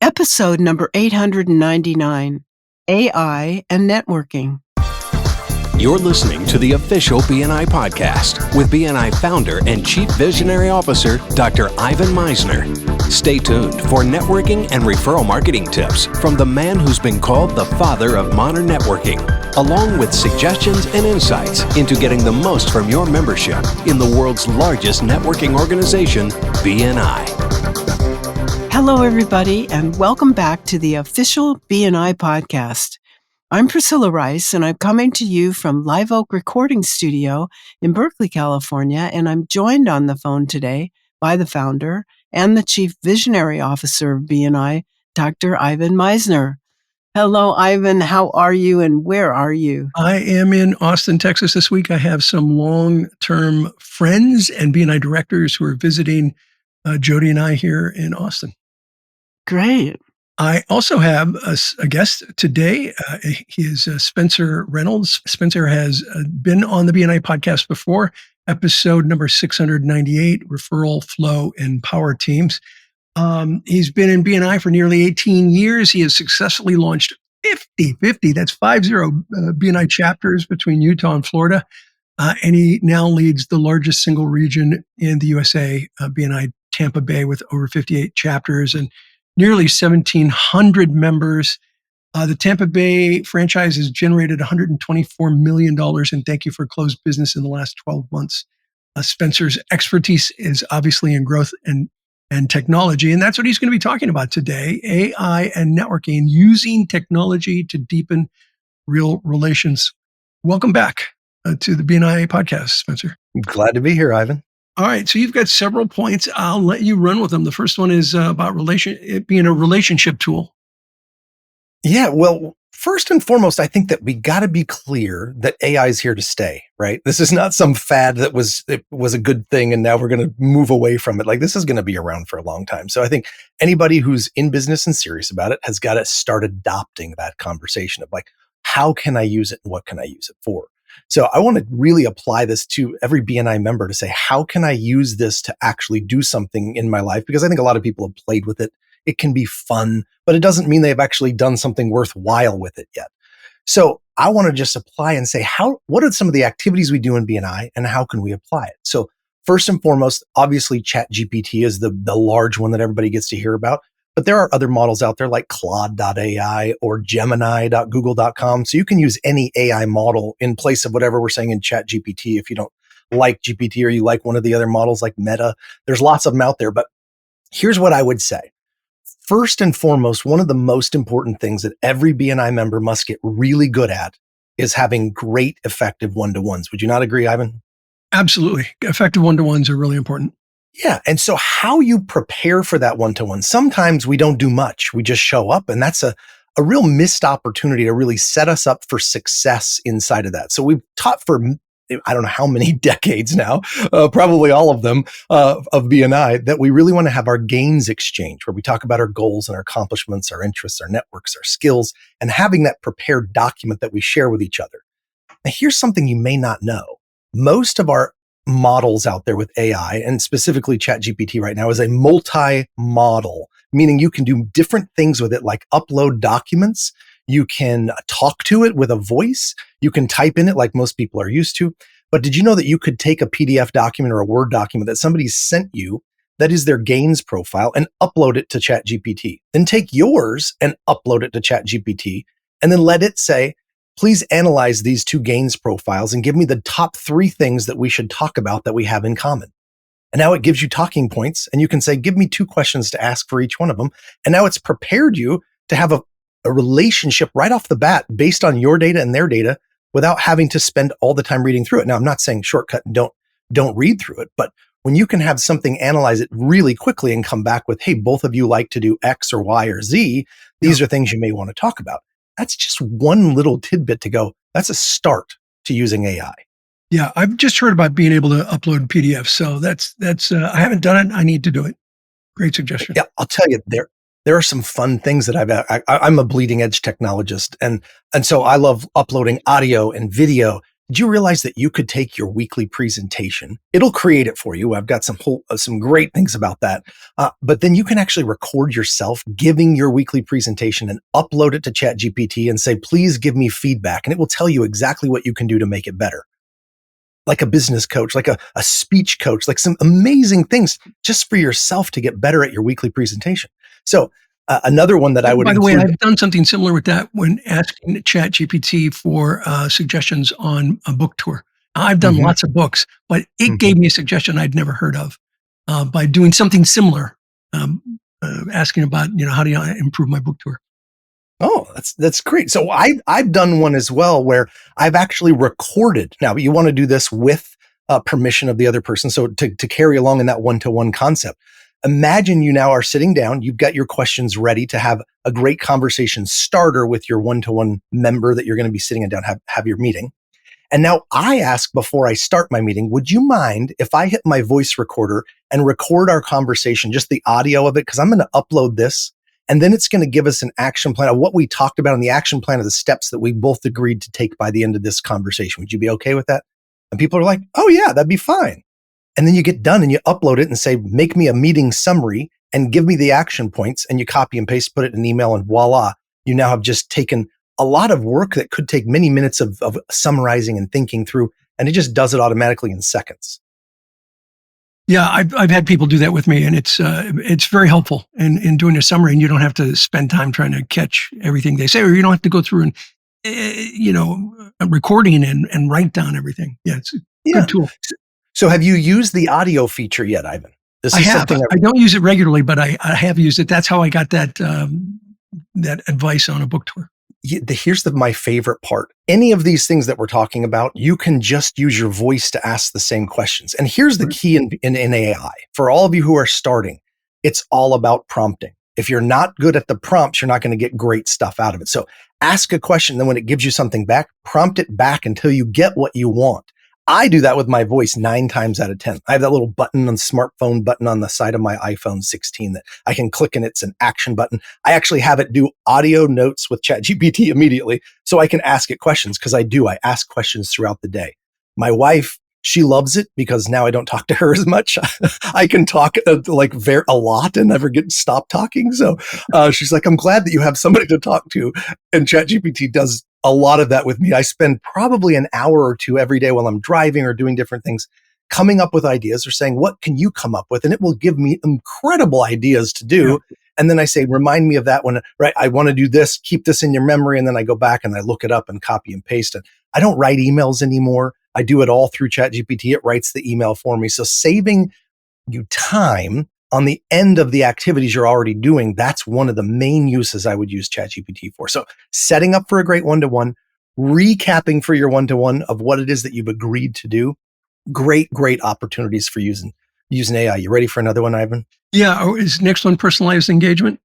Episode number 899, AI and Networking. You're listening to the official BNI podcast with BNI founder and Chief Visionary Officer, Dr. Ivan Misner. Stay tuned for networking and referral marketing tips from the man who's been called the father of modern networking, along with suggestions and insights into getting the most from your membership in the world's largest networking organization, BNI. Hello, everybody, and welcome back to the official BNI podcast. I'm Priscilla Rice, and I'm coming to you from Live Oak Recording Studio in Berkeley, California, and I'm joined on the phone today by the founder and the Chief Visionary Officer of BNI, Dr. Ivan Misner. Hello, Ivan. How are you, and where are you? I am in Austin, Texas this week. I have some long-term friends and BNI directors who are visiting Jody and I here in Austin. Great. I also have a guest today. He is Spencer Reynolds. Spencer has been on the BNI podcast before, episode number 698, Referral, Flow, and Power Teams. He's been in BNI for nearly 18 years. He has successfully launched 50, that's 50 BNI chapters between Utah and Florida. And he now leads the largest single region in the USA, BNI Tampa Bay, with over 58 chapters and nearly 1,700 members. The Tampa Bay franchise has generated $124 million in thank you for closed business in the last 12 months. Spencer's expertise is obviously in growth and technology, and that's what he's going to be talking about today, AI and networking, using technology to deepen real relations. Welcome back to the BNI podcast, Spencer. Glad to be here, Ivan. All right, so you've got several points. I'll let you run with them. The first one is about it being a relationship tool. Yeah, well, first and foremost, I think that we got to be clear that AI is here to stay, right? This is not some fad that was a good thing and now we're going to move away from it. Like, this is going to be around for a long time. So I think anybody who's in business and serious about it has got to start adopting that conversation of like, how can I use it and what can I use it for? So I want to really apply this to every BNI member to say, how can I use this to actually do something in my life? Because I think a lot of people have played with it. It can be fun, but it doesn't mean they've actually done something worthwhile with it yet. So I want to just apply and say, what are some of the activities we do in BNI and how can we apply it? So first and foremost, obviously ChatGPT is the large one that everybody gets to hear about. But there are other models out there like Claude.ai or Gemini.google.com. So you can use any AI model in place of whatever we're saying in ChatGPT. If you don't like GPT or you like one of the other models like Meta, there's lots of them out there. But here's what I would say. First and foremost, one of the most important things that every BNI member must get really good at is having great, effective one-to-ones. Would you not agree, Ivan? Absolutely. Effective one-to-ones are really important. Yeah. And so how you prepare for that one-to-one, sometimes we don't do much. We just show up, and that's a real missed opportunity to really set us up for success inside of that. So we've taught for, I don't know how many decades now, probably all of them of BNI, that we really want to have our gains exchange, where we talk about our goals and our accomplishments, our interests, our networks, our skills, and having that prepared document that we share with each other. Now, here's something you may not know. Most of our models out there with AI, and specifically ChatGPT right now, is a multi-model, meaning you can do different things with it, like upload documents. You can talk to it with a voice. You can type in it like most people are used to. But did you know that you could take a PDF document or a Word document that somebody sent you that is their gains profile and upload it to ChatGPT? Then take yours and upload it to ChatGPT and then let it say, please analyze these two gains profiles and give me the top 3 things that we should talk about that we have in common. And now it gives you talking points, and you can say, give me 2 questions to ask for each one of them. And now it's prepared you to have a relationship right off the bat based on your data and their data without having to spend all the time reading through it. Now, I'm not saying shortcut and don't read through it, but when you can have something analyze it really quickly and come back with, hey, both of you like to do X or Y or Z, these are things you may want to talk about. That's just one little tidbit to go. That's a start to using AI. Yeah, I've just heard about being able to upload PDFs. So that's I haven't done it. I need to do it. Great suggestion. Yeah, I'll tell you, there are some fun things that I'm a bleeding edge technologist. And so I love uploading audio and video did you realize that you could take your weekly presentation? It'll create it for you. I've got some great things about that. But then you can actually record yourself giving your weekly presentation and upload it to ChatGPT and say, please give me feedback. And it will tell you exactly what you can do to make it better. Like a business coach, like a speech coach, like some amazing things just for yourself to get better at your weekly presentation. So another one that I would By the way, include. I've done something similar with that when asking ChatGPT for suggestions on a book tour. I've done Mhm, lots of books, but it mhm. gave me a suggestion I'd never heard of by doing something similar, um, asking about, how do you improve my book tour? Oh, that's great. So I've done one as well where I've actually recorded. Now you want to do this with permission of the other person. So to carry along in that one-to-one concept, imagine you now are sitting down. You've got your questions ready to have a great conversation starter with your one-to-one member that you're going to be sitting down have your meeting. And now I ask before I start my meeting, would you mind if I hit my voice recorder and record our conversation, just the audio of it? Because I'm going to upload this and then it's going to give us an action plan of what we talked about and the action plan of the steps that we both agreed to take by the end of this conversation. Would you be okay with that? And people are like, oh yeah, that'd be fine. And then you get done and you upload it and say, make me a meeting summary and give me the action points, and you copy and paste, put it in an email, and voila, you now have just taken a lot of work that could take many minutes of summarizing and thinking through, and it just does it automatically in seconds. Yeah, I've had people do that with me, and it's very helpful in doing a summary, and you don't have to spend time trying to catch everything they say, or you don't have to go through and recording and write down everything. Yeah, it's a Yeah. good tool. So have you used the audio feature yet, Ivan? This I is have. something I don't use it regularly, but I have used it. That's how I got that advice on a book tour. Here's my favorite part. Any of these things that we're talking about, you can just use your voice to ask the same questions. And here's the key in AI. For all of you who are starting, it's all about prompting. If you're not good at the prompts, you're not going to get great stuff out of it. So ask a question, then when it gives you something back, prompt it back until you get what you want. I do that with my voice 9 times out of 10. I have that little button on the smartphone button on the side of my iPhone 16 that I can click, and it's an action button. I actually have it do audio notes with ChatGPT immediately so I can ask it questions, because I ask questions throughout the day. My wife, she loves it because now I don't talk to her as much. I can talk a lot and never stop talking. So she's like, I'm glad that you have somebody to talk to. And ChatGPT does a lot of that with me. I spend probably an hour or two every day while I'm driving or doing different things, coming up with ideas or saying, what can you come up with? And it will give me incredible ideas to do. Yeah. And then I say, remind me of that one, right? I want to do this, keep this in your memory. And then I go back and I look it up and copy and paste it. I don't write emails anymore. I do it all through ChatGPT. It writes the email for me. So saving you time on the end of the activities you're already doing, that's one of the main uses I would use ChatGPT for. So setting up for a great one-to-one, recapping for your one-to-one of what it is that you've agreed to do. Great opportunities for using AI. You ready for another one, Ivan? Yeah. Oh, is next one personalized engagement?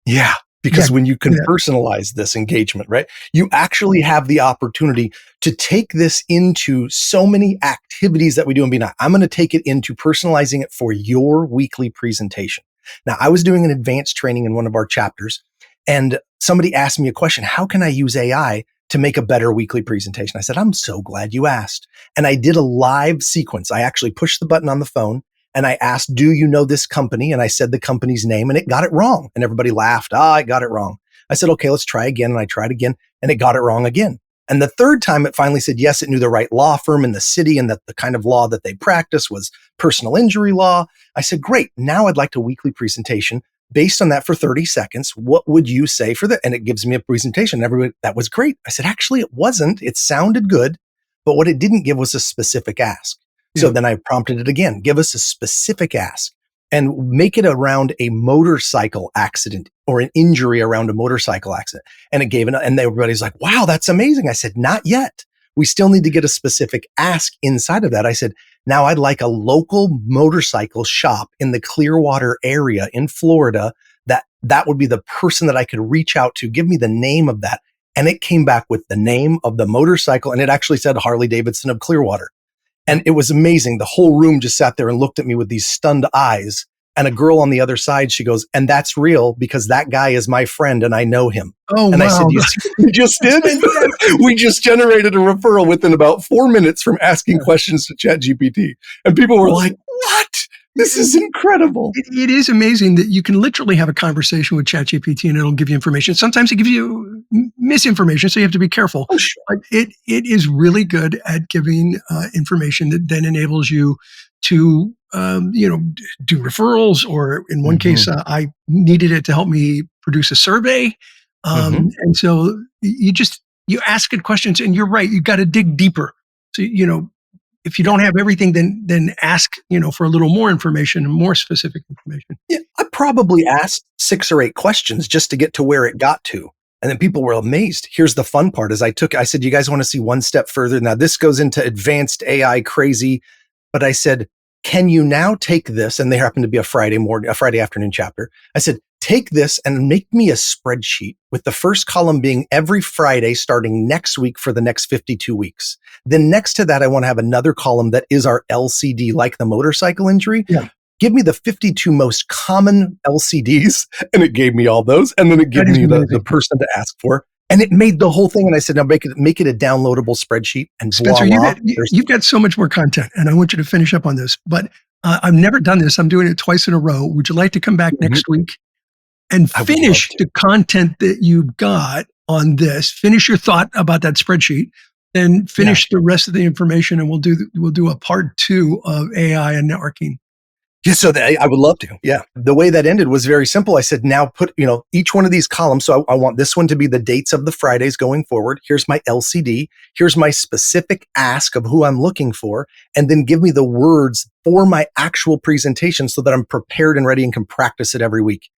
Yeah. Because when you can personalize this engagement, right, you actually have the opportunity to take this into so many activities that we do in BNI. I'm going to take it into personalizing it for your weekly presentation. Now, I was doing an advanced training in one of our chapters, and somebody asked me a question: how can I use AI to make a better weekly presentation? I said, I'm so glad you asked. And I did a live sequence. I actually pushed the button on the phone, and I asked, do you know this company? And I said the company's name, and it got it wrong. And everybody laughed. I got it wrong. I said, okay, let's try again. And I tried again, and it got it wrong again. And the third time it finally said, yes, it knew the right law firm in the city, and that the kind of law that they practice was personal injury law. I said, great. Now I'd like a weekly presentation based on that for 30 seconds. What would you say for that? And it gives me a presentation. Everybody, that was great. I said, actually, it wasn't. It sounded good, but what it didn't give was a specific ask. So then I prompted it again, give us a specific ask and make it around a motorcycle accident or an injury around a motorcycle accident. And it gave it, and everybody's like, wow, that's amazing. I said, not yet. We still need to get a specific ask inside of that. I said, now I'd like a local motorcycle shop in the Clearwater area in Florida. That would be the person that I could reach out to. Give me the name of that. And it came back with the name of the motorcycle. And it actually said Harley Davidson of Clearwater. And it was amazing. The whole room just sat there and looked at me with these stunned eyes And a girl on the other side, she goes, and that's real because that guy is my friend and I know him. Oh, And wow. I said, you see what we just did? We just generated a referral within about 4 minutes from asking questions to ChatGPT. And people were like, what? This is incredible. It is amazing that you can literally have a conversation with ChatGPT and it'll give you information. Sometimes it gives you misinformation, so you have to be careful. Oh, sure. But it is really good at giving information that then enables you to do referrals, or in one case, I needed it to help me produce a survey. And so you ask it questions, and you're right, you got to dig deeper. So, if you don't have everything, then ask, for a little more information and more specific information. Yeah, I probably asked 6 or 8 questions just to get to where it got to. And then people were amazed. Here's the fun part is I said, you guys want to see one step further? Now this goes into advanced AI crazy, but I said, can you now take this? And they happen to be a Friday afternoon chapter. I said, take this and make me a spreadsheet with the first column being every Friday starting next week for the next 52 weeks. Then next to that, I want to have another column that is our LCD, like the motorcycle injury. Yeah. Give me the 52 most common LCDs. And it gave me all those. And then it gave me the person to ask for. And it made the whole thing. And I said, now make it a downloadable spreadsheet. And Spencer, voila, you've got so much more content, and I want you to finish up on this. But I've never done this. I'm doing it twice in a row. Would you like to come back next week and finish the content that you've got on this? Finish your thought about that spreadsheet, then finish the rest of the information, and we'll do a part 2 of AI and networking. Yeah, so I would love to. Yeah. The way that ended was very simple. I said, now put, each one of these columns. So I want this one to be the dates of the Fridays going forward. Here's my LCD. Here's my specific ask of who I'm looking for. And then give me the words for my actual presentation so that I'm prepared and ready and can practice it every week.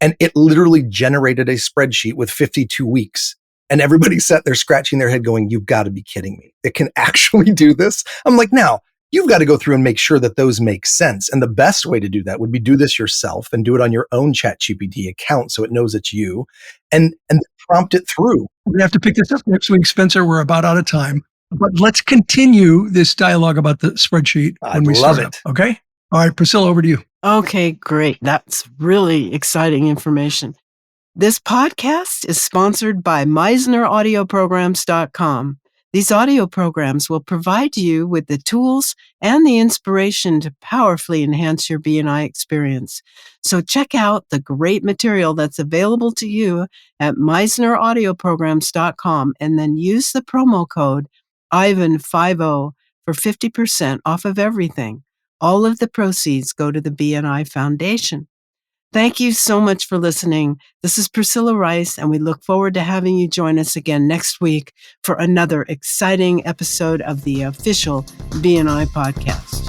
And it literally generated a spreadsheet with 52 weeks. And everybody sat there scratching their head going, you've got to be kidding me. It can actually do this. I'm like, now, you've got to go through and make sure that those make sense. And the best way to do that would be do this yourself and do it on your own ChatGPT account so it knows it's you, and prompt it through. We're going to have to pick this up next week, Spencer. We're about out of time. But let's continue this dialogue about the spreadsheet when we start up. Okay? All right, Priscilla, over to you. Okay, great. That's really exciting information. This podcast is sponsored by MeisnerAudioPrograms.com. These audio programs will provide you with the tools and the inspiration to powerfully enhance your B&I experience. So check out the great material that's available to you at MeisnerAudioPrograms.com, and then use the promo code IVAN50 for 50% off of everything. All of the proceeds go to the B&I Foundation. Thank you so much for listening. This is Priscilla Rice, and we look forward to having you join us again next week for another exciting episode of the official B&I podcast.